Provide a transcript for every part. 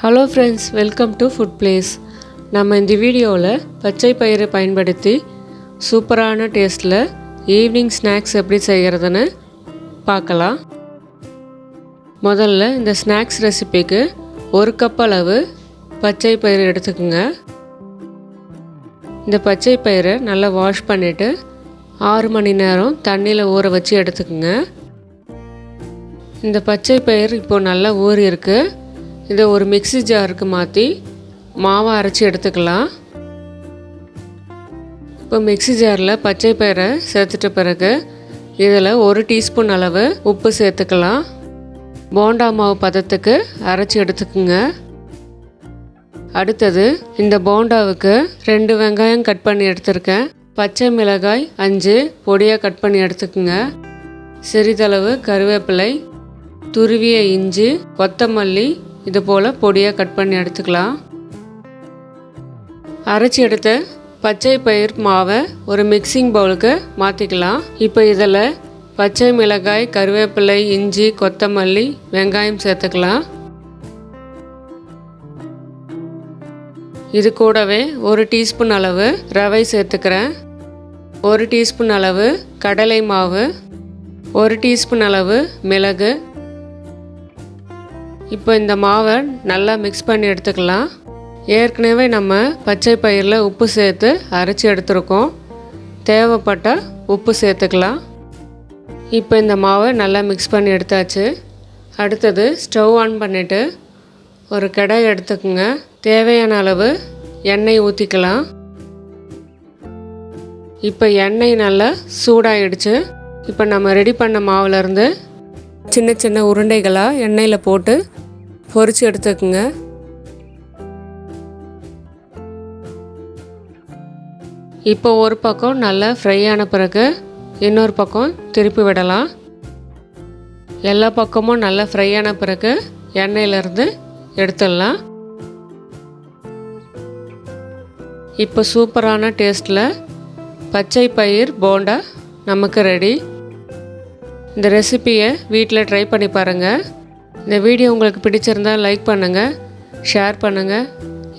Hello friends, welcome to food place. நம்ம இந்த வீடியோவில் பச்சை பயிரை பயன்படுத்தி சூப்பரான டேஸ்ட்டில் ஈவினிங் ஸ்நாக்ஸ் எப்படி செய்கிறதுன்னு பார்க்கலாம். முதல்ல இந்த ஸ்நாக்ஸ் ரெசிபிக்கு 1 கப் அளவு பச்சை பயிறு எடுத்துக்கோங்க. இந்த பச்சை பயிரை நல்லா வாஷ் பண்ணிவிட்டு 6 மணி நேரம் தண்ணியில் ஊற வச்சு எடுத்துக்கோங்க. இந்த பச்சை பயிர் இப்போது நல்லா ஊறி இருக்குது. இதை ஒரு மிக்ஸி ஜாருக்கு மாற்றி மாவை அரைச்சி எடுத்துக்கலாம். இப்போ மிக்ஸி ஜாரில் பச்சை பயிரை சேர்த்துட்ட பிறகு இதில் 1 டீஸ்பூன் அளவு உப்பு சேர்த்துக்கலாம். போண்டா மாவு பதத்துக்கு அரைச்சி எடுத்துக்குங்க. அடுத்தது இந்த போண்டாவுக்கு 2 வெங்காயம் கட் பண்ணி எடுத்துருக்கேன். பச்சை மிளகாய் 5 பொடியாக கட் பண்ணி எடுத்துக்குங்க. சிறிதளவு கருவேப்பிலை, துருவிய இஞ்சி, கொத்தமல்லி இது போல் பொடியாக கட் பண்ணி எடுத்துக்கலாம். அரைச்சி எடுத்த பச்சை பயிர் மாவை ஒரு மிக்சிங் பவுலுக்கு மாற்றிக்கலாம். இப்போ இதில் பச்சை மிளகாய், கருவேப்பிலை, இஞ்சி, கொத்தமல்லி, வெங்காயம் சேர்த்துக்கலாம். இது கூடவே 1 டீஸ்பூன் அளவு ரவை சேர்த்துக்கிறேன். 1 டீஸ்பூன் அளவு கடலை மாவு, 1 டீஸ்பூன் அளவு மிளகு. இப்போ இந்த மாவை நல்லா மிக்ஸ் பண்ணி எடுத்துக்கலாம். ஏற்கனவே நம்ம பச்சை பயிரில் உப்பு சேர்த்து அரைச்சி எடுத்துருக்கோம். தேவைப்பட்டால் உப்பு சேர்த்துக்கலாம். இப்போ இந்த மாவை நல்லா மிக்ஸ் பண்ணி எடுத்தாச்சு. அடுத்தது ஸ்டவ் ஆன் பண்ணிவிட்டு ஒரு கடாய் எடுத்துக்கோங்க. தேவையான அளவு எண்ணெய் ஊற்றிக்கலாம். இப்போ எண்ணெய் நல்லா சூடாகிடுச்சு. இப்போ நம்ம ரெடி பண்ண மாவுலேருந்து சின்ன சின்ன உருண்டைகளாக எண்ணெயில் போட்டு பொரித்து எடுத்துக்குங்க. இப்போ ஒரு பக்கம் நல்லா ஃப்ரை ஆன பிறகு இன்னொரு பக்கம் திருப்பி விடலாம். எல்லா பக்கமும் நல்லா ஃப்ரை ஆன பிறகு எண்ணெயிலேருந்து எடுத்துடலாம். இப்போ சூப்பரான டேஸ்ட்டில் பச்சை பயிர் போண்டா நமக்கு ரெடி. இந்த ரெசிப்பியை வீட்டில் ட்ரை பண்ணி பாருங்கள். இந்த வீடியோ உங்களுக்கு பிடிச்சிருந்தால் லைக் பண்ணுங்கள், ஷேர் பண்ணுங்கள்,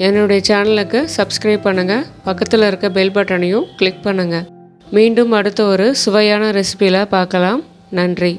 என்னுடைய சேனலுக்கு சப்ஸ்கிரைப் பண்ணுங்கள், பக்கத்தில் இருக்க பெல் பட்டனையும் கிளிக் பண்ணுங்கள். மீண்டும் அடுத்த ஒரு சுவையான ரெசிபியில் பார்க்கலாம். நன்றி.